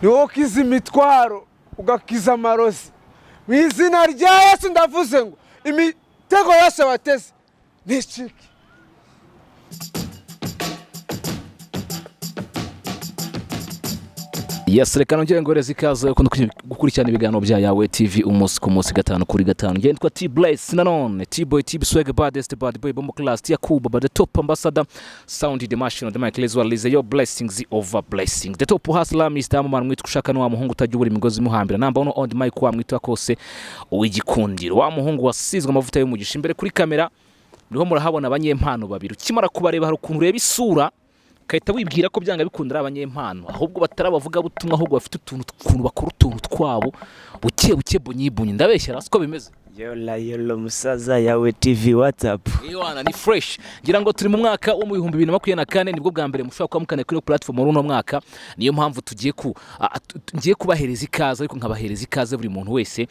ni wowe ukiza imitwaro ugakiza amarozi mu izina rya Yesu ndavuze ngo imitego yose wateze nicike. Yes, reka nongere ngoreze ikaze uko gukurikirana ibiganiro bya Yawe TV umunsi ku munsi 5 kuri 5. Nge ntwa T Blaze nanone T Boy T Swag baddest bad boy bombo class ya Kuba but the top ambassador sound the machine the mic as well is your blessings over blessings the top hustler Mr. Mama mwita kushaka no wa muhungu utajya imigozi muhambira namba no on the mic wa mwita kose uwigikundiro wa muhungu wasizwe amavuta y'umugisha imbere kuri kamera niho murahabona abanyempano babiri ukimara kubareba hari ukuntu ureba isura kahita wibwira ko byanga bikundira abanyempano ahubwo batarabavuga butumwa ahubwo bafite utuntu bakora utuntu twabo buke bonyibunye ndabeshyara siko bimeze. Yolo musaza Yawe TV WhatsApp. Iwana ni fresh. Ngira ngo turi mu mwaka wo mu 2024 nibwo bwa mbere mushobora kuba mukane kuri platform runo mwaka. Niyo mpamvu ngiye kubahereza ikaze ariko nkabahereza ikaze buri muntu wese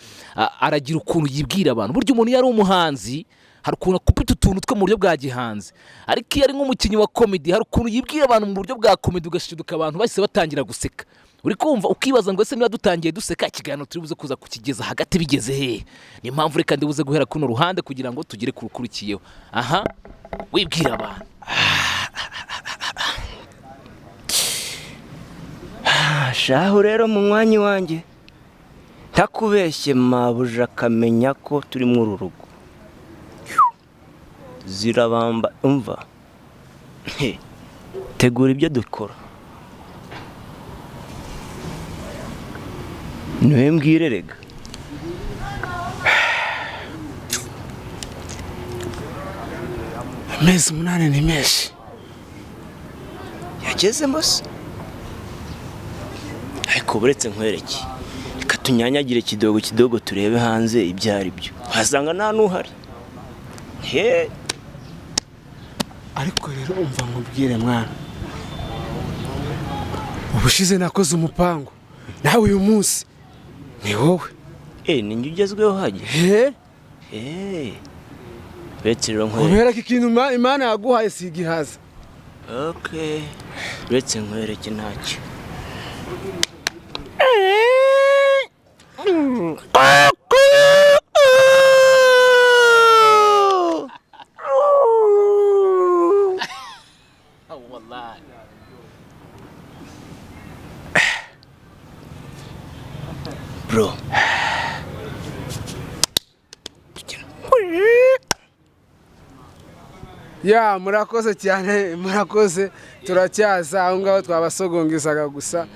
aragira ukuntu yibwira abantu. Buryo umuntu yari umuhanzi hari ukuntu kupita utuntu two mu buryo bwa gihanzi ariko iyo ari nk'umukinyi wa comedy hari ukuntu yibwira abantu mu buryo bwa comedy ugashiduka abantu bahise batangira guseka uri kumva ukibaza ngo ese niba dutangiye duseka ikiganiro turi buze kuza kukigeza hagati bigeze he ni impamvu reka ndibuze guhera kuno ruhande kugira ngo tugire kurukurikiyeho aha wibwira abantu shaho rero mu mwanya wanjye ntakubeshye mabuja akamenya ko turi mu rurugo zirabamba umva tegura ibyo dukora niwe mbwire rega amezi 8 ni menshi yagezemo se ariko buretse nkwereke reka tunyanyagire kidogo turebe hanze ibyari byo wasanga nta nuhari he ariko rero umva nkubwire mwana ubushize nakoze umupango nawe uyu munsi ni wowe ni njye ugezweho hajye uretse rero nkwereke kubera ko ikintu Imana yaguhaye si igihaza okay uretse nkwereke ntacyo bro ya murakoze cyane murakoze turacyaza aho ngaho twabasogongeza gusa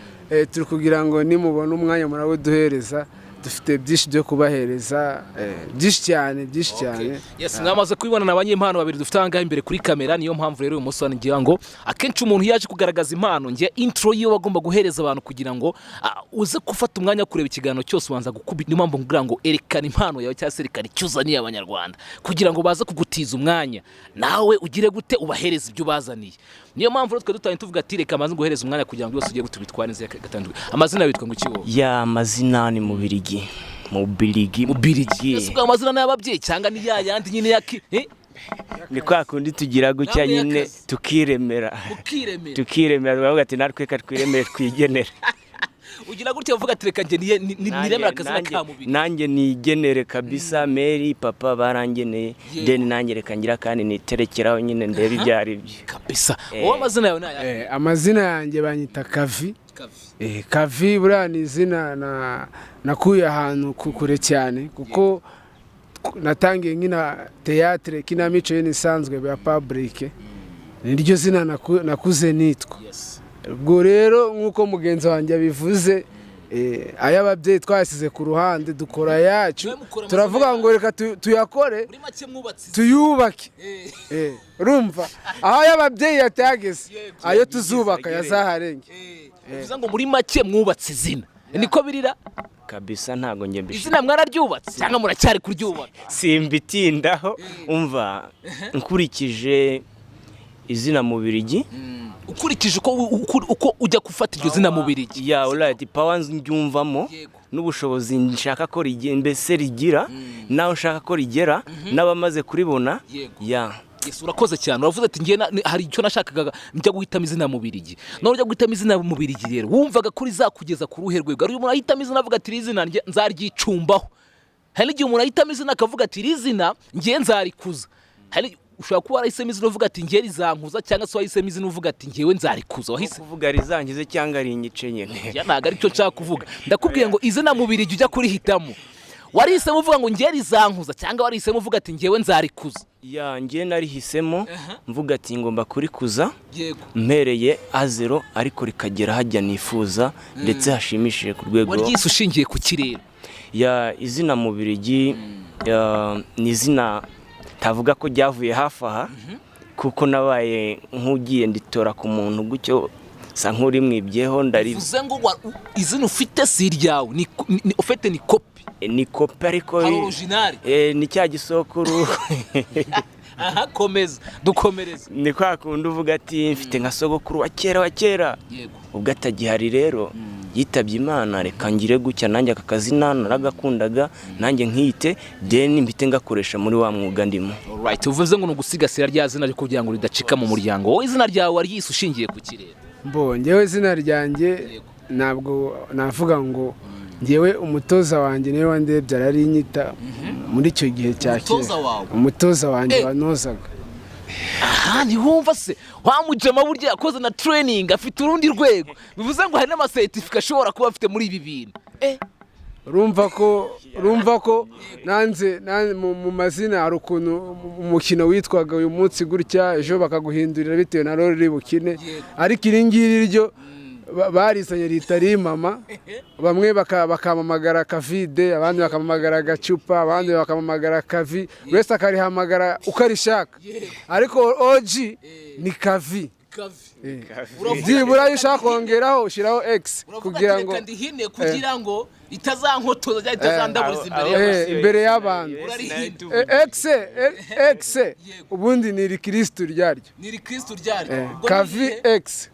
turi kugira ngo nimubona umwanya murawe duhereza dufite byinshi byo kubahereza byinshi cyane yes mwamaze kubibona n'abanyempano babiri dufite anga imbere kuri kamera niyo mpamvu rero uyu musore ngira ngo akenshi umuntu yaje kugaragaza impano ngiye intro yiwe bagomba guhereza abantu kugira ngo uze gufata umwanya kureba ikiganiro cyose ubanza gukubita niyo mpamvu ngira ngo erekana impano yawe cyangwa se erekana icyuzaniye abanyarwanda kugira ngo baze kugutiza umwanya nawe ugire gute ubahereza ibyo bazaniye niyo mpamvu rero twe dutanye tuvuga ati reka maze nguhereza umwanya kugira ngo byose ugiye gutubitwara neza gatandukanye amazina bitwa ngo kiwo ya amazina ni Mubirigi ese ubwo amazina n'ababyeyi cyangwa ni yandi nyine yaki ni kwa kundi tugira gucya nyine tukiremera bavuga ati natwe twiremere twigenere ugira gutya uvuga ati reka nge niremera akazina ka Mubiri nanjye nigenere kabisa Mary papa barangeneye then nanjye reka ngira kandi niterekeraho nyine ndebe ibyari byo kabisa wowe amazina yawe nayo amazina yanjye banyita Kavi buriya ni izina nakuye ahantu kure cyane kuko natangiye nkina théâtre kinamico y'isanzwe ya public niryo zina nakuze nitwa ubwo rero nkuko mugenzi wanjye bivuze ay'ababyeyi twasize ku ruhande dukora yacu turavuga ngo reka tuyakore tuyubake urumva aho y'ababyeyi yatageze ayo tuzubaka yazaharenge bivuze ngo muri make mwubatse izina niko birira kabisa ntago nge mbishye izina mwararyubatse cyangwa muracyari kuryubaka simbitindaho umva nkurikije izina Mubirigi ukurikije uko ujya gufata iryo zina Mubirigi ya alright power njyumvamo n'ubushobozi nshaka ko mbese rigira naho nshaka ko rigera n'abamaze kuribona ya Yesu urakoze cyane uravuze ati ngiye hari icyo nashakaga njya guhitamo izina mu Birigi none ujya guhitamo izina mu Birigi rero wumvaga kuri zakugeza ku ruhe rwego ari umuntu ahitamo izina avuga ati izina nzaryicumbaho hari igihe umuntu ahitamo izina akavuga ati izina ngiye nzarikuza hari ushobora kuba warahisemo izina uvuga ati ngiye rizankuza cyangwa se wahisemo izina uvuga ati ngiyewe nzarikuza wahise kuvuga rizangize cyangwa ari inyice nyene ya ntago aricyo nshaka kuvuga ndakubwiye ngo izina mu Birigi ujya kurihitamo warihisemo uvuga ngo ngiye rizankuza cyangwa warihisemo uvuga ati ngiyewe nzarikuza ya ngiye narihisemo mvuga ati ngomba kurikuza mpereye A0 ariko rikagera hajya nifuza ndetse hashimishije ku rwego waryise ushingiye ku kirere ya izina mu Birigi ni izina tavuga ko ryavuye hafi aha kuko nabaye nk'ugiye nditora ku muntu gutyo sa nk'uri mwibyeho ndarivuze ngo izina ufite si iryawe ni ufite ni kopi ni kopi ariko original ni cya gisokuru aha komeza dukomereza ni kwa kundi uvuga ati mfite nka sogokuru wa kera ubwo atagihari rero yitabye Imana reka ngire gutya nanjye aka kazina naragakundaga nanjye nkite then mbite ngakoresha muri wa mwuga ndimo. Alright uvuze ngo nugusigasira rya zina ryo kugira ngo ridacika mu muryango wowe izina ryawe waryise ushingiye ku kirere ngewe izina ryanjye ntabwo navuga ngo ngewe umutoza wanjye niwe wandebye ararinyita muri icyo gihe cya kera umutoza wanjye wanozaga aha ntiwumva se wamujama burya yakoze na training afite urundi rwego bivuze ngo hari n'amasertifika ashobora kuba afite muri ibi bintu urumva ko nanze mu mazina hari ukuntu umukino witwaga uyu munsi gutya ejo bakaguhindurira bitewe na role uri bukine ariko iri ngiri ryo barizanye ritari mama bamwe bakamamagara Kavide abandi bakamamagara Gacupa abandi bakamamagara Kavi wese akarihamagara ukarishaka ariko OG ni Kavi byibura ushaka kongeraho ushiraho X kugira ngo itazankotoza itazandaburiza imbere y'abantu X ubundi ni Kristo ryaryo Kavi X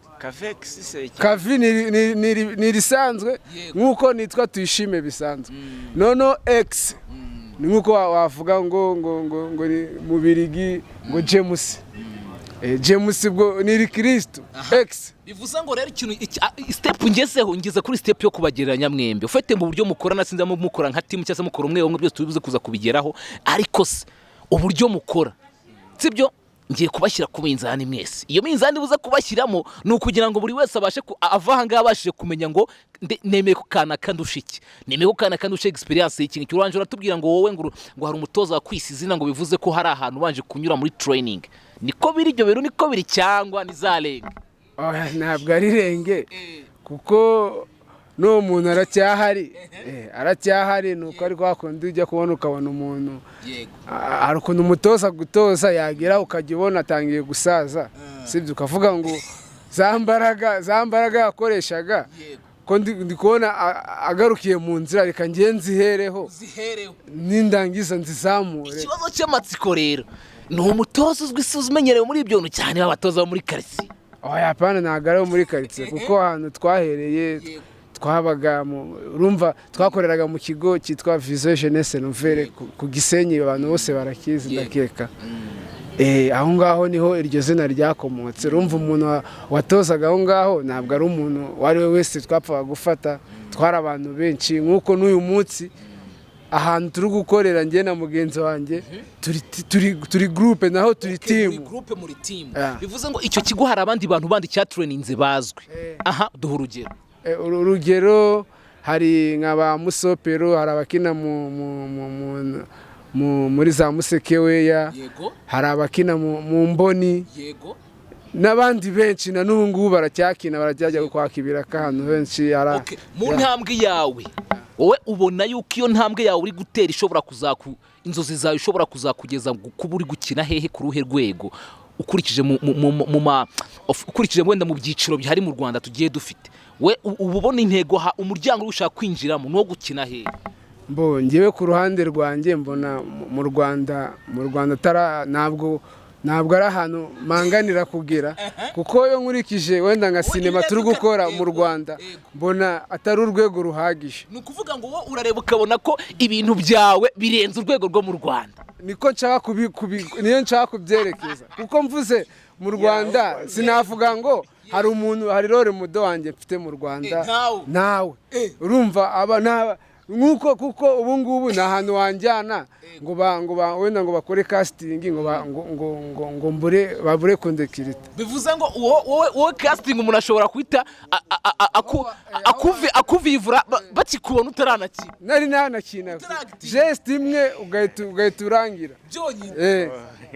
Kavi ni risanzwe nkuko nitwa tuyishime bisanzwe nono X ni nkuko wavuga ngo ni mu Birigi ngo James bwo ni Kristo X bivuze ngo rero ikintu step ngeze kuri step yo kubagereranya mwembe ufite mu buryo mukorana sinza mukora nka team cyangwa mukora umwe byose tubibuze kuza kubigeraho ariko se uburyo mukora sibyo ngiye kubashyira ku minzani mwese iyo minzani buza kubashyiramo ni ukugira ngo buri wese abashe ava aha ngaha abashije kumenya ngo nemeye ko kana kandushiki nemeye ko kana kandushe experience y'ikintu cyuranje uratubwira ngo wowe ngo hari umutoza wa kwisi izina ngo bivuze ko hari ahantu banje kunyura muri training niko biri ibyo bintu niko biri cyangwa ni zarenga ntabwo ari renge kuko no umuntu aracyahari nuko ari kwakundi ujya kubona ukabona umuntu ari ukuntu umutoza gutoza yagira ukajya ubona atangiye gusaza sibyo ukavuga ngo za mbaraga yakoreshaga ko ndi kubona agarukiye mu nzira reka ngiye nzihereho n'indangiza nzizamure ikibazo cy'amatsiko rero ni umutoza uzwi umenyerewe muri ibyo bintu cyane abatoza bo muri quartier hapana ntabwo ari muri quartier kuko ahantu twahereye twabaga urumva twakoreraga mu kigo cyitwa Vision Jeunesse Nouvelle ku Gisenyi abantu bose barakizi ndakeka aho ngaho niho iryo zina ryakomotse urumva umuntu watozaga aho ngaho ntabwo ari umuntu wari we wese twapfaga gufata twara abantu benshi nkuko n'uyu munsi ahantu turi gukorera ngiye na mugenzi wanjye turi groupe naho turi team bivuze ngo icyo kigo hari abandi bantu bandi cya traininze bazwi aha duha urugero hari nk'aba Musopero hari abakina muri za Musekeweya hari abakina mu Mboni n'abandi benshi na n'ubu ngubu baracyakina baracyajya kwakibira ahantu benshi mu ntambwe yawe wowe ubona yuko iyo ntambwe yawe uri gutera ishobora inzozi zawe ishobora kuzakugeza kuba uri gukina hehe ku ruhe rwego ukurikije wenda mu byiciro bihari mu Rwanda tugiye dufite we ubona intego umuryango ushaka kwinjiramo no gukina hehe ngewe ku ruhande rwanjye mbona mu Rwanda ntabwo ntabwo ari ahantu manganira kugera kuko iyo nkurikije wenda nka sinema turi gukora mu Rwanda mbona atari urwego ruhagije. Ni ukuvuga ngo wowe urareba ukabona ko ibintu byawe birenze urwego rwo mu Rwanda. Niko nshaka niyo nshaka kubyerekeza kuko mvuze mu Rwanda sinavuga ngo hari role mudo wanjye mfite mu Rwanda nawe urumva aba nkuko kuko ubu ngubu na hantu wanjyana ngo wenda ngo bakore casting ngo babure kondekirita. Bivuze ngo wowe casting umuntu ashobora kwita akuvivura bakikubona utaranakina. Nari nanakina just imwe ugahita urangira byonyine.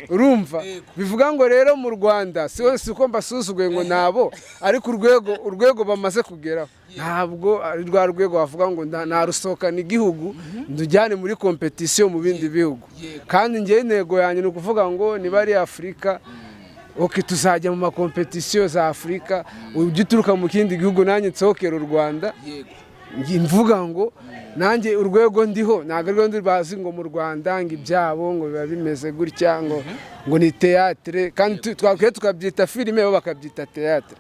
Urumva bivuga ngo rero mu Rwanda siko mbasuzuguye ngo nabo ariko urwego bamaze kugeraho ntabwo ari rwa rwego bavuga ngo nta rusohoka n'igihugu ndujyane muri competition mu bindi bihugu. Kandi ngiye intego yanjye ni ukuvuga ngo niba ari Afurika tuzajya mu makompetisiyo za Afurika ujye uturuka mu kindi gihugu nanjye nsohokera u Rwanda mvuga ngo nanjye urwego ndiho ntabwo rwo ndi bazi ngo mu Rwanda ngo ibyabo ngo biba bimeze gutya ngo ni théâtre kandi twakwiye tukabyita filime bo bakabyita théâtre.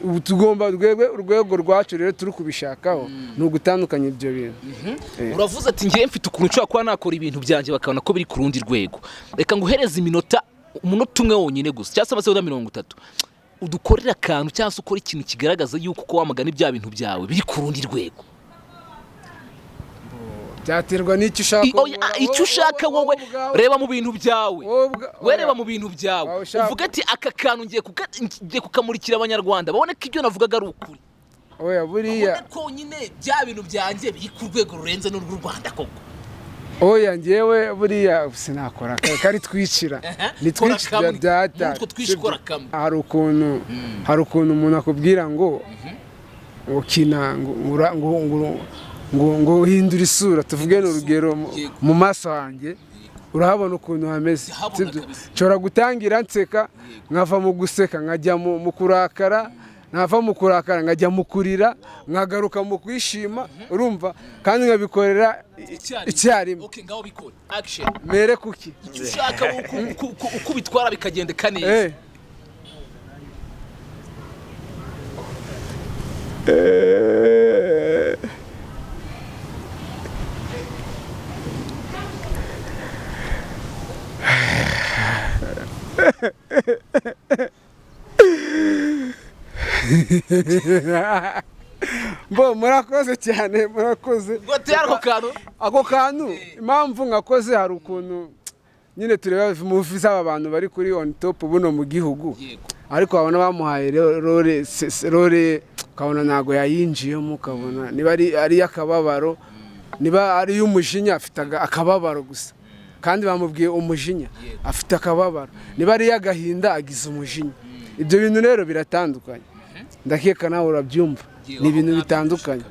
Ubu tugomba urwego rwacu rero turi kubishakaho ni ugutandukanya ibyo bintu. Uravuze ati ngiye mfite ukuntu nshobora kuba nakora ibintu byanjye bakabona ko biri ku rundi rwego. Reka nguhereze umunota umwe wonyine gusa cyangwa se amasegonda 30 udukorera akantu cyangwa se ukora ikintu kigaragaza yuko uko wamagana ibya bintu byawe biri ku rundi rwego. Byaterwa n'icyo ushaka. Icyo ushaka wowe reba mu bintu byawe. Wereba mu bintu byawe. Uvuga ati aka kantu ngiye kukamurikira abanyarwanda babone ko ibyo navugaga ari ukuri. Oya buriya ko nyine bya bintu byanjye biri ku rwego rurenze n'urw'u Rwanda koko. Oya ngewe buriya sinakora kari twicira nitwicira byata hari ukuntu umuntu akubwira ngo ukina ngo hindura isura tuvuge n'urugero mu maso hanjye urahabona ukuntu hameze nshobora gutangira nseka nkava mu guseka nkajya mu kurakara nava mu kurakara nkajya mu kurira nkagaruka mu kwishima urumva kandi nkabikorera icyarimwe. Okay ngaho bikora action mere kuki icyo ushaka uko bitwara bikagendeka neza. Murakoze cyane murakoze. Ako kantu impamvu nkakoze hari ukuntu nyine tureba movie z'aba bantu bari kuri on top buno mu gihugu ariko babona bamuhaye role kabona nago yayinjiyemo kabona niba ari akababaro niba ari y'umujinya afite akababaro gusa kandi bamubwiye umujinya afite akababaro niba ari y'agahinda agize umujinya. Ibyo bintu rero biratandukanye ndakeka nawe urabyumva ni ibintu bitandukanye.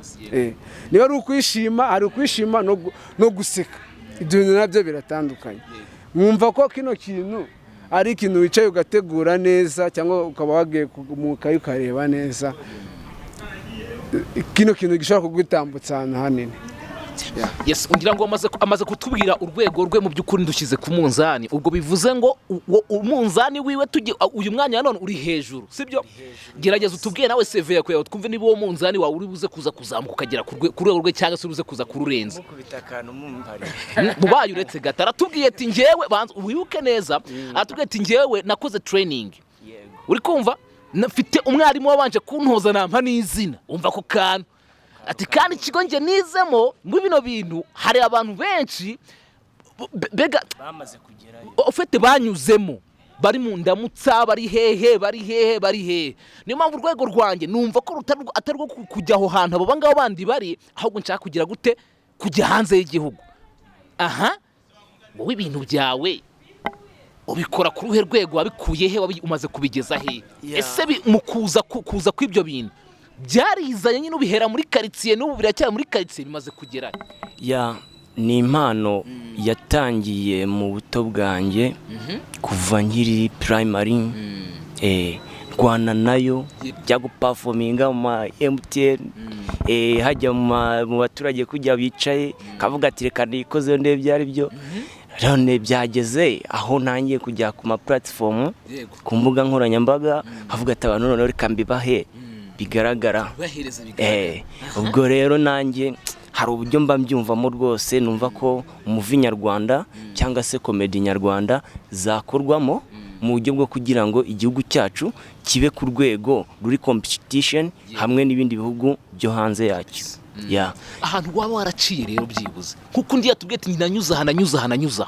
Niba ari ukwishima hari ukwishima no guseka ibyo bintu nabyo biratandukanye. Mwumva ko kino kintu ari ikintu wicaye ugategura neza cyangwa ukaba wagiye mu kayi ukareba neza kino kintu gishobora kugutambutsa ahantu hanini. Yes ngira ngo amaze kutubwira urwego rwe mu by'ukuri ndushyize ku munzani ubwo bivuze ngo umunzani wiwe uyu mwanya none uri hejuru sibyo. Gerageza utubwiye nawe CV yawe twumve niba uwo munzani wawe uri buze kuzamuka ukagera ku rwego rwe cyangwa se uruze kuza kururenza. Mubaye uretse gatara tubwiye ati ngewe wibuke neza atubwiye ati ngewe nakoze training uri kumva nafite umwarimu wabanje kuntoza nampa n'izina umva ko kantu ati kandi ikigo nge nizemo muri bino bintu hari abantu benshi bega bamaze kugerayo ufite banyuzemo bari mu ndamutsa bari hehe niyo mpamvu urwego rwanjye numva ko atari rwo kujya aho hantu abo bangabo bandi bari ahubwo nshaka kugira gute kujya hanze y'igihugu. Wowe ibintu byawe ubikora ku ruhe rwego wabikuye he umaze kubigeza he? Ese mu kuza kw'ibyo bintu byarizanye nyine ubihera muri quartier n'ubu biracyari muri quartier bimaze kugera. Ni impano yatangiye mu buto bwanjye kuva nkiri primary rwana nayo jya guperforminga mu MTN hajya mu baturage kujya bicaye kavuga ati reka nikoze ndebe byari byo none byageze aho ntangiye kujya ku ma platform ku mbuga nkoranyambaga havuga ati abantu none reka mbibahe bigaragara ubwo rero nanjye hari uburyo mba mbyumvamo rwose numva ko umuvi nyarwanda cyangwa se komedi nyarwanda zakorwamo mu buryo bwo kugira ngo igihugu cyacu kibe ku rwego ruri competition hamwe n'ibindi bihugu byo hanze yacyo. Ahantu waba waraciye rero byibuze kuko undi yatubwiye ati nanyuza ahantu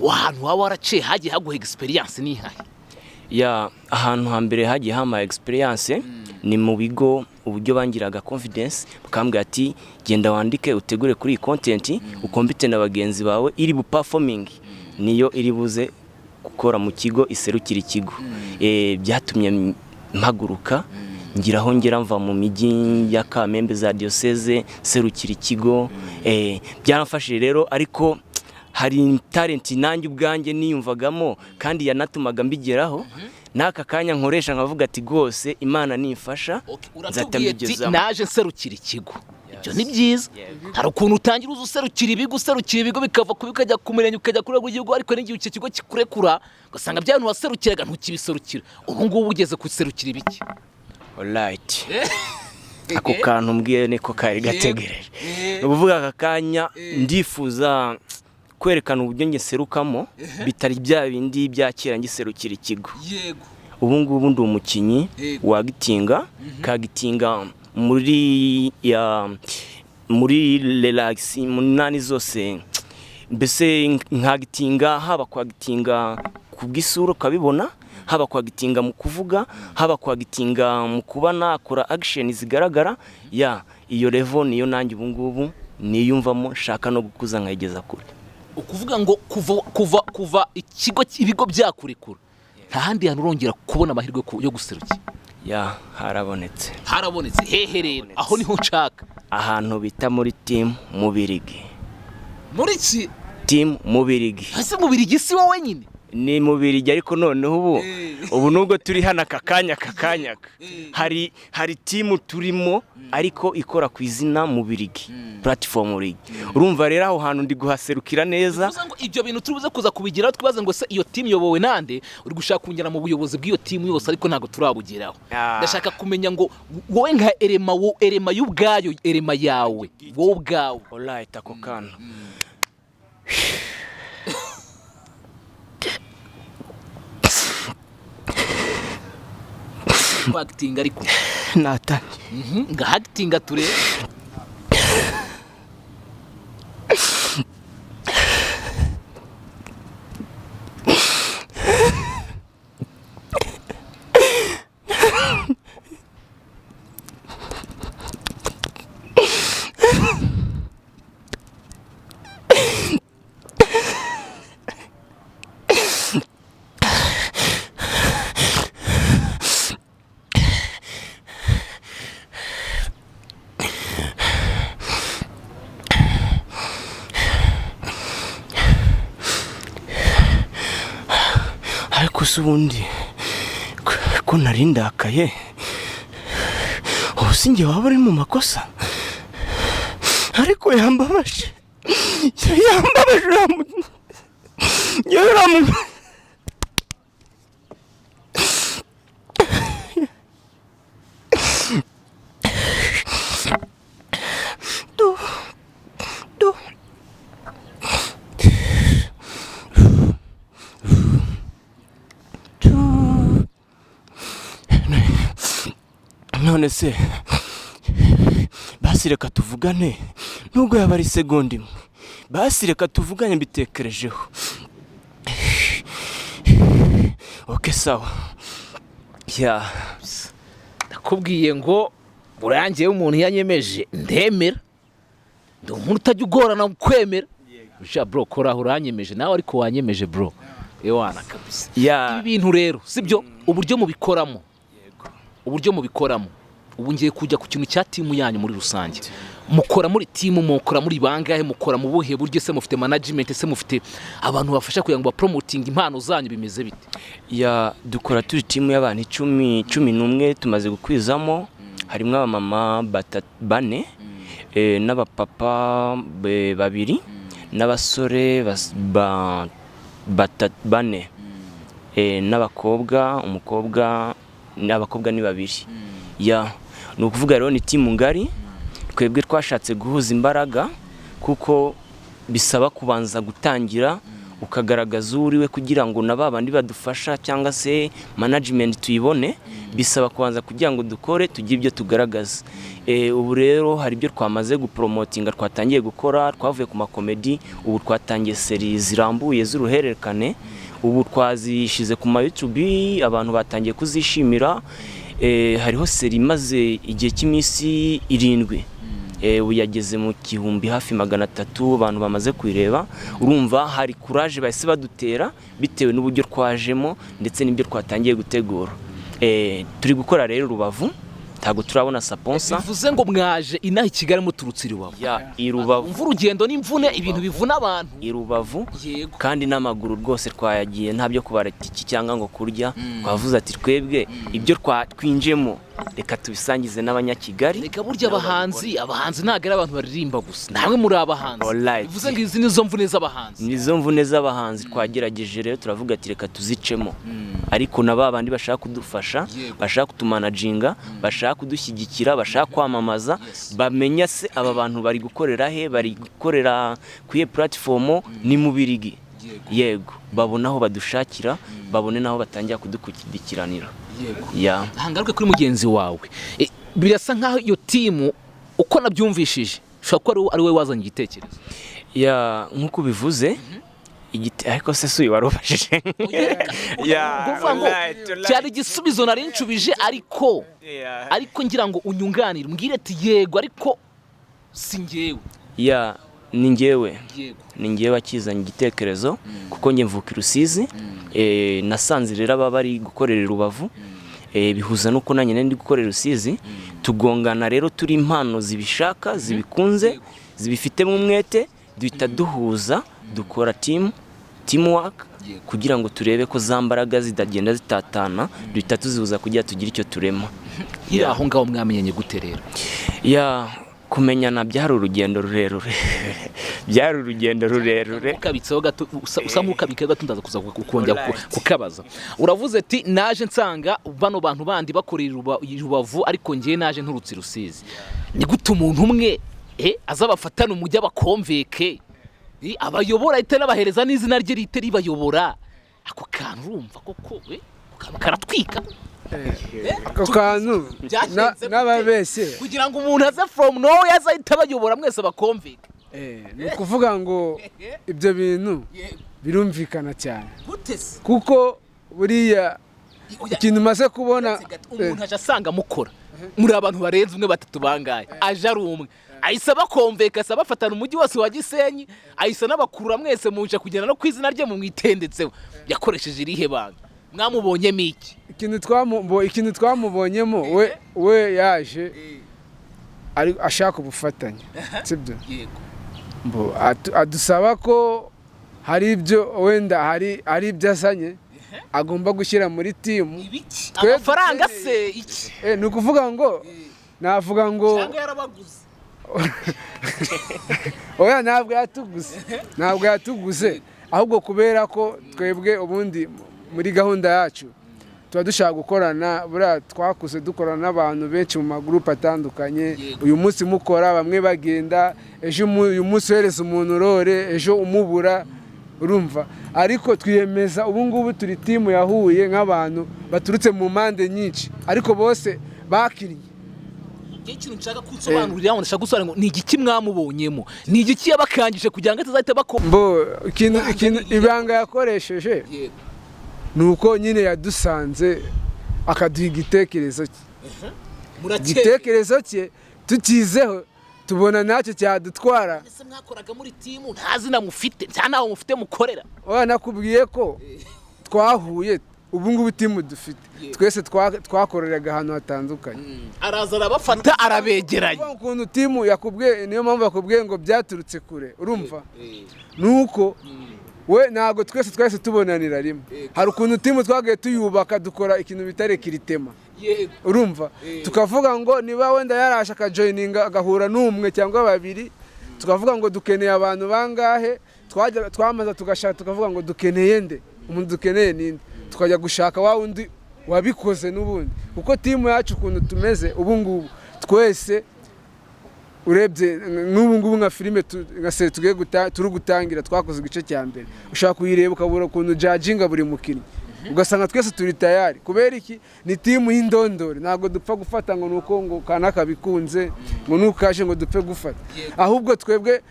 waba waraciye hagiye haguha experience ni hahe? Ahantu hambere hagiye hama experience ni mu bigo uburyo bangiraga confidence bakambwira ati genda wandike utegure kuri iyi content ukompete na bagenzi bawe iri bu performing niyo iri buze gukora mu kigo iserukira ikigo. Byatumye mpaguruka ngiraho ngera mva mu migi ya Kamembe za diocese serukira ikigo. Byaramfashije rero ariko hari talent nanjye ubwanjye niyumvagamo kandi yanatumaga mbigeraho n'aka kanya nkoresha nkavuga ati rwose Imana nimfasha nzatamigeza naje nserukira ikigo. Ibyo ni byiza. Hari ukuntu utangira userukira ibigo bikava kubikajya kumerenya ukajya kuri rw'igihugu ariko n'igihe icyo kigo kikurekura ugasanga bya bintu waserukiraga ntukibiserukira. Ubu ngubu ugeze kuserukira ibiki? Alright. Ako kantu mbwiye niko kari gategereje. Ubuvuga aka kanya ndifuza kwerekana uburyo nge serukamo bitari bya bindi byakira ngiserukira ikigo. Ubu ngubu ndi umukinyi wagitinga kagitinga muri relax munani zose mbese nkagitinga haba kwagitinga kubwisura kabibona haba kwagitinga mu kuvuga haba kwagitinga mu kuba nakora action zigaragara iyo level niyo nanjye ubu ngubu niyumvamo shaka no gukuza nkayigeza kure. Ukuvuga ngo kuva ibigo byakurekura nta handi hantu urongera kubona amahirwe yo guserukira? Harabonetse hehe rero aho niho nshaka ahantu bita muri team Mubirigi. Muri iki team Mubirigi? Ese Mubirigi si wowe nyine? Ni Mubirigi ariko noneho ubu nubwo turi hana kakanya hari team turimo ariko ikora ku izina Mubirigi platform League. Urumva rero aho hantu ndi guhaserukira neza. Ibyo bintu turubuze kuza kubigira twibaze ngo se iyo team yobowe nande uri gushaka kungera mu buyobozi bw'iyo team yose ariko ntago turabugeraho. Ndashaka kumenya ngo wowe nka erema y'ubwayo erema yawe wowe ubwawe. Alright ako kana. Acting ariko natanye acting ture ubundi ko narindakaye ubusinge waba uri mu makosa ariko yambabaje none se basi reka tuvugane nubwo yaba ari segonda imwe basi reka tuvugane mbitekerejeho. Okay sawa. Nakubwiye ngo urangiye umuntu yanyemeje ndemera ndi umuntu utajya ugorana kwemera. Bro kora uranyemeje nawe ariko wanyemeje bro. Ewana kabisa. Ibi bintu rero sibyo uburyo mubikoramo ubu ngiye kujya ku kintu cya team yanyu muri rusange. Mukora muri team mukora muri bangahe mukora mu buhe buryo se mufite management se mufite abantu bafasha kugira ngo promoting impano zanyu bimeze bite? Dukora turi team y'abantu 11 tumaze gukwizamo harimo abamama bane n'abapapa babiri n'abasore bane, n'abakobwa, n'abakobwa ni 2. Ni ukuvuga rero ni timu ngari, twebwe twashatse guhuza imbaraga kuko bisaba kubanza gutangira ukagaragaza uriwe kugira ngo nababandi badufasha cyangwa se management tuyibone, bisaba kubanza kugira ngo dukore tugire ibyo tugaragaza. Ubu rero hari ibyo twamaze gupromotinga, twatangiye gukora, twavuye ku makomedi, ubu twatangiye series zirambuye z'uruhererekane, ubu twazishize ku ma YouTube, abantu batangiye kuzishimira. Hariho series maze igihe cy'iminsi 7, ubu yageze mu 1000 hafi 300 abantu bamaze kwireba. Urumva hari courage bahise badutera bitewe n'uburyo twajemo ndetse n'ibyo twatangiye gutegura. Turi gukora rero Rubavu, ntago turabona sponsor. Bivuze ngo mwaje inaha Kigali muturutse Rubavu. I Rubavu. Umva urugendo n'imvune, ibintu bivuna abantu. I Rubavu kandi n'amaguru rwose twayagiye, ntabyo kubarata iki cyangwa ngo kurya. Twavuze ati twebwe ibyo twinjemo reka tubisangize n'abanyakigali. Reka burya abahanzi ntago ari abantu baririmba gusa, namwe muri abahanzi. Bivuze ngo izi nizo mvune z'abahanzi. Nizo mvune z'abahanzi twagerageje rero, turavuga ati reka tuzicemo. Ariko nababandi bashaka kudufasha, bashaka kutumanaginga, bashaka kudushyigikira, bashaka kwamamaza, bamenya se aba bantu bari gukorera he, bari gukorera kwiye platform ni mu Birigi. Yego, babona aho badushakira, babone naho batangira kudukudikiranira. Yego. Hangaruke kuri mugenzi wawe. Birasa nkaho iyo timu uko nabyumvishije, shaka ari we wazanye igitekerezo. Nkuko bivuze, ariko se suyi warofashije. Cyari igisubizo nari ncubije, ariko ngira ngo unyunganire, mbwire ati yego ariko si njyewe. Ni njyewe akizanye igitekerezo kuko nge mvuka Rusizi. Nasanze rero aba bari gukorera Rubavu, bihuza nuko nanjye ndi gukorera Rusizi. Tugongana rero turi impano zibishaka, zibikunze, zibifitemo umwete, duhita duhuza, dukora teamwork kugira ngo turebe ko za mbaraga zidagenda zitatana, duhita tuzihuza kugira tugire icyo turema. Aho ngaho mwamenyanye gute rero? Kumenyana byari urugendo rurerure. Ukabitseho gato, usa nk'ukabika gato, ndaza kuza kukongera kukabaza. Uravuze ati naje nsanga bano bantu bandi bakorera Rubavu, ariko ngiye naje nturutse Rusizi. Ni gute umuntu umwe azabafatana umujyi abakomveke, abayobora ahita n'abahereza n'izina rye rite ribayobora? Ako kantu urumva koko karatwika. Ako kantu n'ababeshye kugira ngo umuntu aze from nowhere azahita bayobora mwese abakomveke. Ni ukuvuga ngo ibyo bintu birumvikana cyane, kuko buriya ikintu maze kubona umuntu aje asanga mukora muri abantu barenze umwe 3 bangaye, aje ari umwe ahise abakomveka, asaba afatana umujyi wose wa Gisenyi, ahise n'abakura mwese muje kugenda no kwizina rye mu mwitendetseho. Yakoresheje irihe banga? Mwamubonyemo iki? Ikintu twamubonyemo, we yaje ashaka ubufatanye, sibyo? Adusaba ko hari ibyo wenda hari ibyo asanye agomba gushyira muri timu. Amafaranga se iki? Ni ukuvuga ngo navuga ngo cyangwa yarabaguze. Oya, ntabwo yatuguze, ahubwo kubera ko twebwe ubundi muri gahunda yacu tuba dushaka gukorana. Buriya twakuze dukorana n'abantu benshi mu magroupe atandukanye. Uyu munsi mukora, bamwe bagenda, uyu munsi uhereza umuntu rore, ejo umubura, urumva. Ariko twiyemeza ubu ngubu turi timu yahuye nk'abantu baturutse mu mpande nyinshi, ariko bose bakinnye. Ikintu nshaka kunsobanurira, ndashaka gusobanura ngo ni igiki mwamubonyemo, ni igiki yabakangije kugira ngo atazahita ikintu ibanga yakoresheje nuko nyine yadusanze akaduha igitekerezo cye. Igitekerezo cye tukizeho, tubona nacyo cyadutwara. Ese mwakoraga muri timu ntazina mufite, nta naho mufite mukorera? Nakubwiye ko twahuye, ubu ngubu timu dufite twese twakoreraga ahantu hatandukanye. Araza arabafata arabegeranya. Ukuntu timu yakubwiye, niyo mpamvu yakubwiye ngo byaturutse kure, urumva? Nuko we ntago twese tubonanira rimwe. Hari ukuntu timu twagiye tuyubaka, dukora ikintu bitare kiritema, urumva? Tukavuga ngo niba wenda yarasha akajoininga agahura n'umwe cyangwa babiri, tukavuga ngo dukeneye abantu bangahe, twamaza tugashaka tukavuga ngo dukeneye nde, umuntu dukeneye ninde, tukajya gushaka wa wundi wabikoze n'ubundi, kuko timu yacu ukuntu tumeze ubu ngubu twese urebye n'ubu ngubu nka filime nka se turi gutangira twakoze igice cya mbere, ushaka kuyireba ukabura ukuntu judginga buri mukinnyi, ugasanga twese turi tayari. Kubera iki? Ni timu y'indondore, ntabwo dupfa gufata ngo nuko ngo kanaka bikunze ngo nukaje ngo dupfe gufata, ahubwo twebwe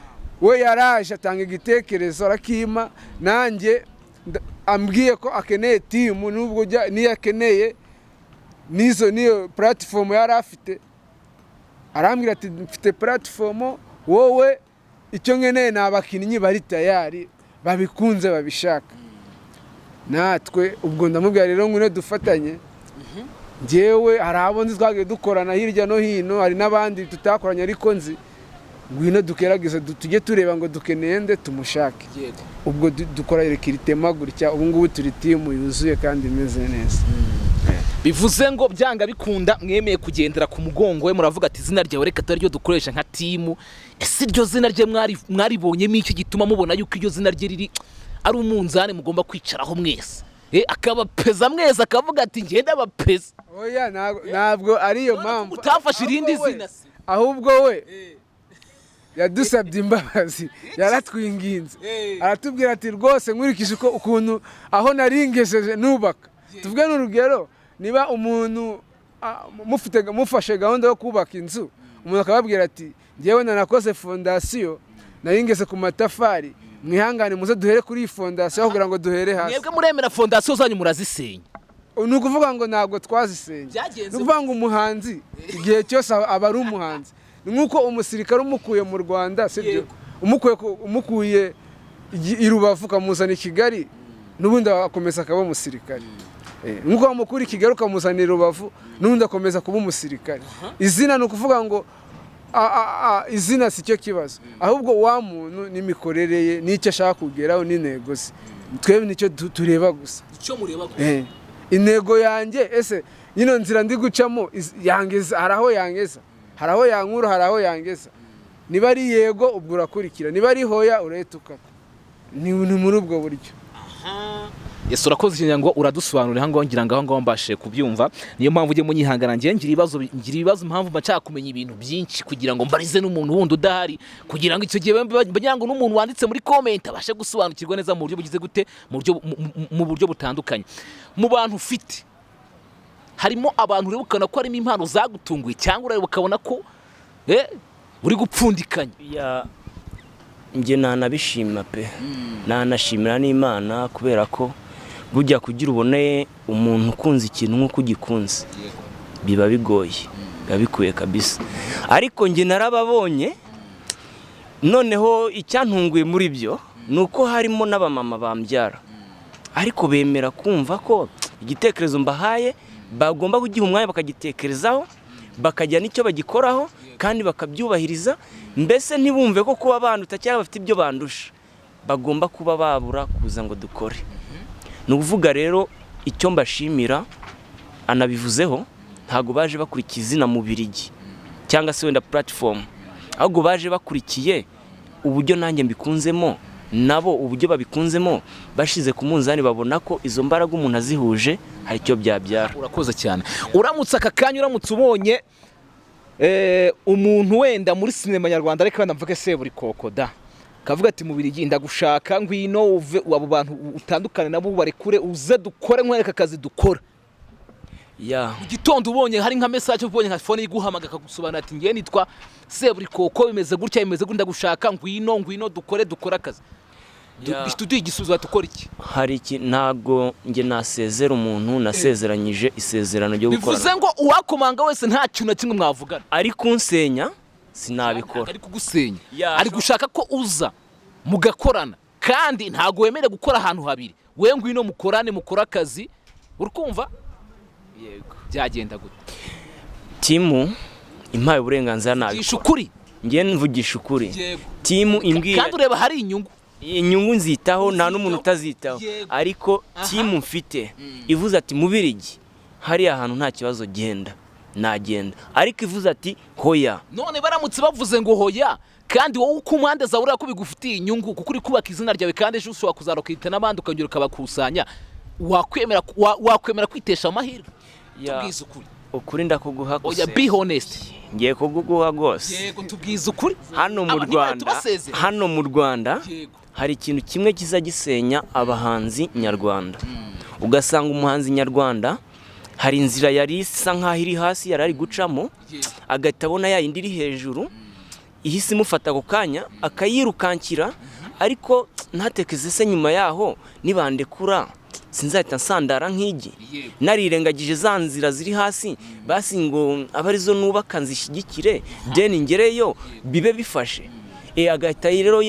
we yaraje atanga igitekerezo arakima, nanjye ambwiye ko akeneye timu, nubwo niyo akeneye niyo platform yari afite, arambwira ati mfite platform, wowe icyo nkeneye ni abakinnyi bari tayari babikunze babishaka. Natwe ubwo ndamubwira rero ngwino dufatanye, njyewe hari abo nzi twagiye dukorana hirya no hino, hari n'abandi tutakoranye ariko nzi, ngwino dukerageze tujye tureba ngo dukeneye nde tumushake. Ubwo dukora rekiritement gutya, ubu ngubu turi timu yuzuye kandi imeze neza. Bivuze ngo byanga bikunda mwemeye kugendera ku mugongo we, muravuga ati izina ryawe reka taryo dukoresha nka timu. Ese iryo zina rye mwaribonyemo iki gituma mubona yuko iryo zina rye riri ari umunzane mugomba kwicaraho mwese, akabapeza mwese akavuga ati ngenda abapeza? Oya, ntabwo ariyo mpamvu utafashe irindi zina, ahubwo we yadusabye imbabazi, yaratwinginze, aratubwira ati rwose nkurikije ukuntu aho naringejeje nubaka. Tuvuge n'urugero, niba umuntu mufashe gahunda yo kubaka inzu, umuntu akababwira ati njyewe nanakoze fondasiyo naringeze ku matafari, mwihangane muze duhere kuri iyi fondasiyo kugira ngo duhere hasi. Mwebwe muremera fondasiyo zanyu murazisenya? Ni ukuvuga ngo ntabwo twazisenye, ni ukuvuga ngo umuhanzi igihe cyose aba ari umuhanzi. Ni nk'uko umusirikare umukuye mu Rwanda, sibyo, umukuye i Rubavu ukamuzana i Kigali, n'ubundi akomeza akaba umusirikare. Nk'uko wamukura i Kigali ukamuzana i Rubavu, n'ubundi akomeza kuba umusirikare. Izina ni ukuvuga ngo izina si cyo kibazo, ahubwo wa muntu n'imikorere ye n'icyo ashaka kugeraho n'intego ze. Twebwe nicyo tureba gusa. Icyo mureba gusa? Intego yanjye, ese nyino nzira ndi gucamo yangeza, hari aho yangeza, hari aho yankura, hari aho yangeza. Niba ari yego ubwo urakurikira, niba ari hoya urahita ukata. Ni muri ubwo buryo. Yesu urakoze cyane ngo uradusobanurira hango ngira ngaho mbashe kubyumva. Niyo mpamvu ujye munyihangana ngira ibibazo impamvu mba kumenya ibintu byinshi kugira ngo mbarize n'umuntu wundi udahari, kugira ngo icyo gihe bagira ngo n'umuntu wanditse muri comment abashe gusobanukirwa neza mu buryo bugize gute, mu buryo butandukanye. Mu bantu ufite harimo abantu urebukana ko harimo impano zagutunguye, cyangwa urebukabona ko uri gupfundikanya? Nge nanabishima pe, nanashimira n'Imana kubera ko burya kugira ubone umuntu ukunze ikintu nk'uko ugikunze biba bigoye, biba bikuye kabisa. Ariko nge narababonye, noneho icyantunguye muri byo nuko harimo n'abamama bambyara, ariko bemera kumva ko igitekerezo mbahaye bagomba kugiha umwanya bakagitekerezaho, bakajya n'icyo bagikoraho kandi bakabyubahiriza. Mbese ntibumve ko kuba banduta cyangwa bafite ibyo bandusha bagomba kuba babura kuza ngo dukore. Ni ukuvuga rero icyo mbashimira, anabivuzeho, ntago baje bakurikiye izina mu Birigi cyangwa se wenda platform, ahubwo baje bakurikiye uburyo nanjye mbikunzemo, nabo uburyo babikunzemo, bashize ku munzani babona ko izo mbaraga umuntu azihuje hari icyo byabyara. Urakoze cyane. Uramutse aka kanya uramutse ubonye umuntu wenda muri sinema nyarwanda, ariko wenda mvuge Seburi Kokoda, kavuga ati mu Birigi ndagushaka, ngwino uve abo bantu utandukane nabo barekure uze dukore nkwereka akazi dukora. Mu gitondo ubonye hari nka message, ubonye nka phone iguhamaga akagusobanura ati ngiye nitwa Seburi Koko, bimeze gutya bimeze gutya, ndagushaka, ngwino dukore akazi. Tuduye igisubizo tukora iki? Hari iki? Ntago nge nasezera umuntu nasezeranyije isezerano ryo gukora. Bivuze ngo uwakomanga wese nta kintu na kimwe mwavugana, ari kunsenya sinabikora. Ari kugusenya, ari gushaka ko uza mugakorana, kandi ntago wemere gukora ahantu habiri. We ngwino mukorane, mukora akazi, urukumva? Yego. Byagenda gute? Timu impaye uburenganzira nabikora. Ishukuri. Nge mvugisha ukuri. Timu imbwira kandi ureba hari inyungu nzitaho, nta n'umuntu utazitaho, ariko timu mfite ivuze ati mu Birigi hari ahantu nta kibazo genda, nagenda, ariko ivuze ati hoya. None baramutse bavuze ngo hoya kandi wowe uko umwanda zawe urako bigufitiye inyungu kuko uri kubaka izina ryawe kandi ejo ushobora kuzarokita n'abandi ukongera ukabakusanya, wakwemera kwitesha amahirwe? Tubwize ukuri. Ukuri ndakuguha gusa. Oya, be honest. Ngiye kuguguha gose. Yego, tubwize ukuri. Hano mu Rwanda hari ikintu kimwe kiza gisenya abahanzi nyarwanda. Ugasanga umuhanzi nyarwanda hari inzira yari isa nkaho iri hasi yari ari gucamo, agahita abona ya yindi iri hejuru ihise imufata ako kanya akayirukankira, ariko ntatekeze se nyuma yaho nibandekura sinzahita nsandara nk'igi, narirengagije za nzira ziri hasi, basi ngo abarizo nubaka nzishyigikire then ngereyo bibe bifashe. Agahita rero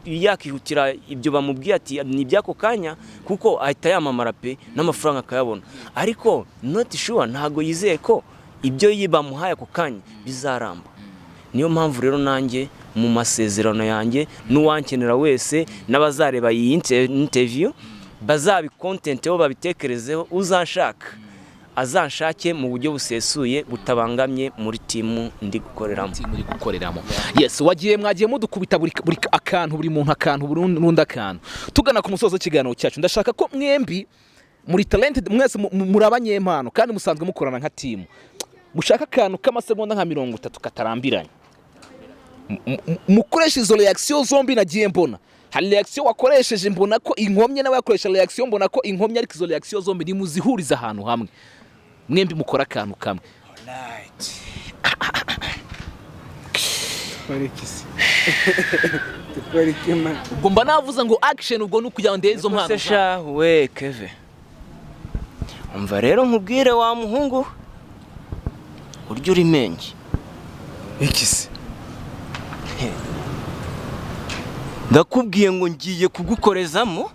yakihutira ibyo bamubwiye ati ni iby'ako kanya, kuko ahita yamamara pe n'amafaranga akayabona, ariko not sure ntago yizeye ko ibyo yibamuhaye ako kanya bizaramba. Niyo mpamvu rero nanjye mu masezerano yanjye n'uwankenera wese n'abazareba iyi interview bazabikontenteho babitekerezeho, uzanshaka azanshake mu buryo busesuye butabangamye muri timu ndi gukoreramo. Yes, mwagiye mudukubita buri akantu, buri muntu akantu, burundi akantu. Tugana ku musozo w'ikiganiro cyacu, ndashaka ko mwembi muri talented, mwese muri abanyempano kandi musanzwe mukorana nka timu, mushaka akantu k'amasegonda nka 30 katarambiranye, mukoresha izo reaction zombi. Nagiye mbona hari reaction wakoresheje mbona ko inkomye, nawe yakoresha reaction mbona ko inkomye, ariko izo reaction zombi nimuzihuriza ahantu hamwe, mwembi mukora akantu kamwe. Ubwo mba navuze ngo action, ubwo nukugira ndeze izo mpano. Sesha we Keve, umva rero nkubwire wa muhungu uryo uri mengi ikisi, ndakubwiye ngo ngiye kugukorezamo,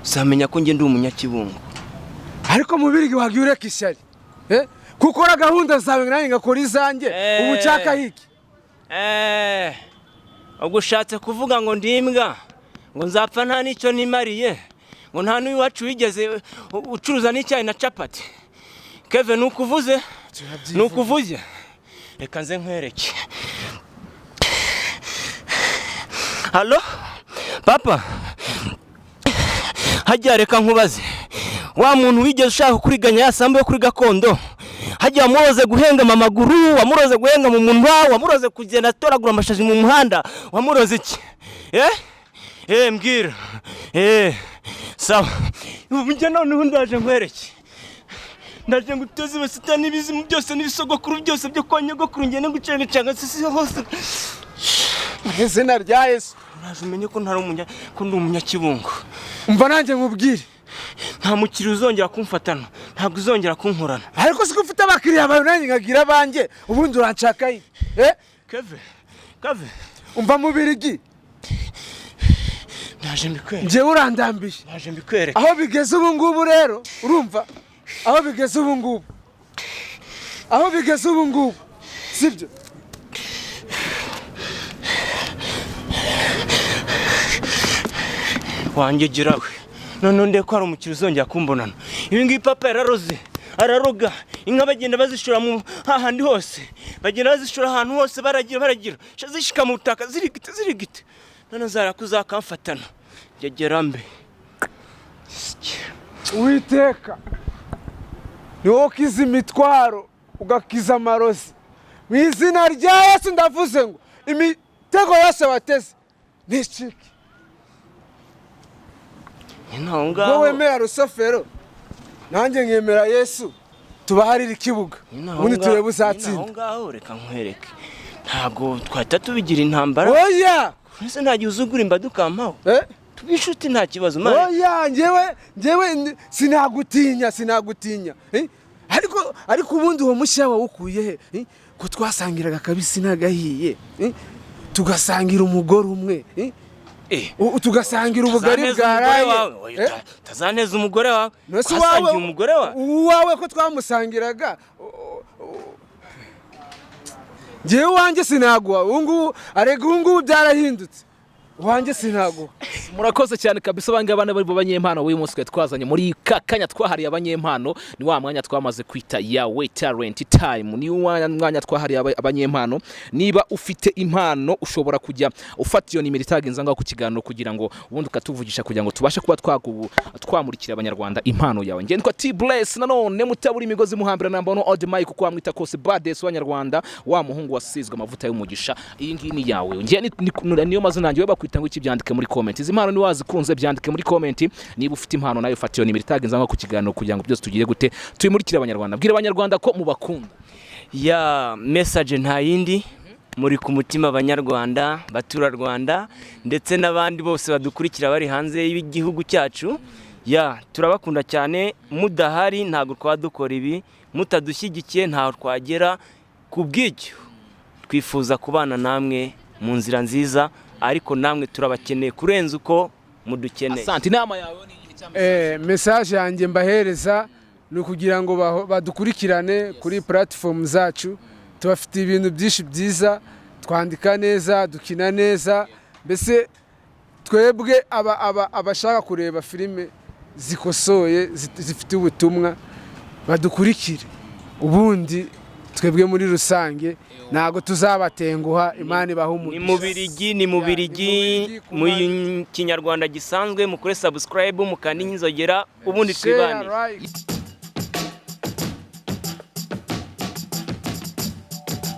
uzamenya ko nge ndi umunyakibungo. ariko mubirigi wagiye ureka ishyari kukora gahunda zawe nanjye ngakora izanjye, ubu cyaka hiki ubwo ushatse kuvuga ngo ndimbwa, ngo nzapfa nta nicyo nimariye, ngo nta n'uwacu wigeze ucuruza n'icyayi na capati. Keve, nukuvuze reka nze nkwereke. Halo papa, hajya reka nkubaze, wa muntu wigeze ushaka kuriganya yasambu yo kuri gakondo, hajya wamuroze guhenga namaguru, wamuroze guhenga mu munwa, wamuroze kugenda atoragura amashashi mu muhanda, wamuroze iki? Mbwira. Sawa, ubujya noneho ndaje nkwereke, ndaje nguteze basita n'ibizimu byose n'ibisogokuru byose byo kwa nyogokuru, ngene gucengacanga sisi hose izina rya Yesu. Uraje umenye ko ndi umunyakibungo. Umva nanjye nkubwire, nta mukiri uzongera kumfatana, ntabwo uzongera kunkorana. ariko siko ufite abakiriya bawe nanjye nkagira abanjye, ubundi uranshaka iki? Keve, umva mubirigi, naje mbikwereke. nje urandambiye, naje mbikwereke. aho bigeze ubu ngubu rero, urumva aho bigeze ubu ngubu, sibyo? Wangegera we, none ndeko ari umukiri uzongera kumbonana. Ibi ngibi papa yararoze, araroga, inka bagenda bazishura mu hahandi hose, bagenda bazishura ahantu hose, baragira zishika mu butaka zirigite, none zarakuzakamfatana. Ngegera mbe Uwiteka ni wowe ukiza imitwaro ugakiza amarozi, mu izina rya Yesu ndavuze ngo imitego yose wateze nicike. Inonga wowe wemera rusofero, nanjye nkemera Yesu, tubaharira ikibuga ubundi turebe uzatsinda. Ngaho reka nkwereke, ntago twahita tubigira intambara. Oya, ese ntagiye uzugura imbadukampaho, tubishuti nta kibazo mare. Oya, njyewe sinagutinya, ariko ubundi uwo mushya wawukuye he? Ko twasangiraga kabisi nagahiye, tugasangira umugore umwe, tugasangira ubugari bwaraye. Tazaneza umugore wawe, twasangiye umugore wawe ko twamusangiraga. Njyewe wanjye sinaguha, ubu ngubu byarahindutse, wanjye sinaguha. murakoze cyane kabisa abangabana bari b'abanyempano uyu munsi twazanye muri kakanya twahariye abanyempano ni wa mwanya twamaze kwita yawe talent time ni mwanya twahariye abanyempano niba ufite impano ushobora kujya ufata iyo nimero itagenza ngaho ku kiganiro kugira ngo ubundi ukatuvugisha kugira ngo tubashe kuba twamurikira abanyarwanda impano yawe nge nitwa T-Bless nanone mutabura imigozi muhambira namba no old mic kuko wamwita kose bades w'abanyarwanda wa muhungu wasizwe amavuta y'umugisha iyi ngiyi ni yawe nge niyo mazina yanjye bakwita ngo iki byandike muri comment izi impano ni wazikunze byandike muri comment niba ufite impano nayo ufata iyo nimero itagenza ngaho ku kiganiro kugira ngo byose tugire gute tuyimurikire abanyarwanda bwira abanyarwanda ko mubakunda ya message nta yindi muri ku mutima abanyarwanda batura Rwanda ndetse n'abandi bose badukurikira bari hanze y'igihugu cyacu ya turabakunda cyane mudahari ntago twadukora ibi mutadushyigikiye ntaho twagera ku bw'icyo twifuza kubana namwe mu nzira nziza ariko namwe turabakeneye kurenza uko mudukeneye asante inama yawe ni igihe cy'amasaha message yanjye mbahereza ni ukugira ngo badukurikirane kuri platform zacu tubafite ibintu byinshi byiza twandika neza dukina neza mbese twebwe abashaka kureba filime zikosoye zifite ubutumwa badukurikire ubundi twebwe muri rusange ntago tuzabatenguha Imana ibaha umugisha ni mubirigi mu kinyarwanda gisanzwe mukore subscribe mukandi inzogera ubundi twibane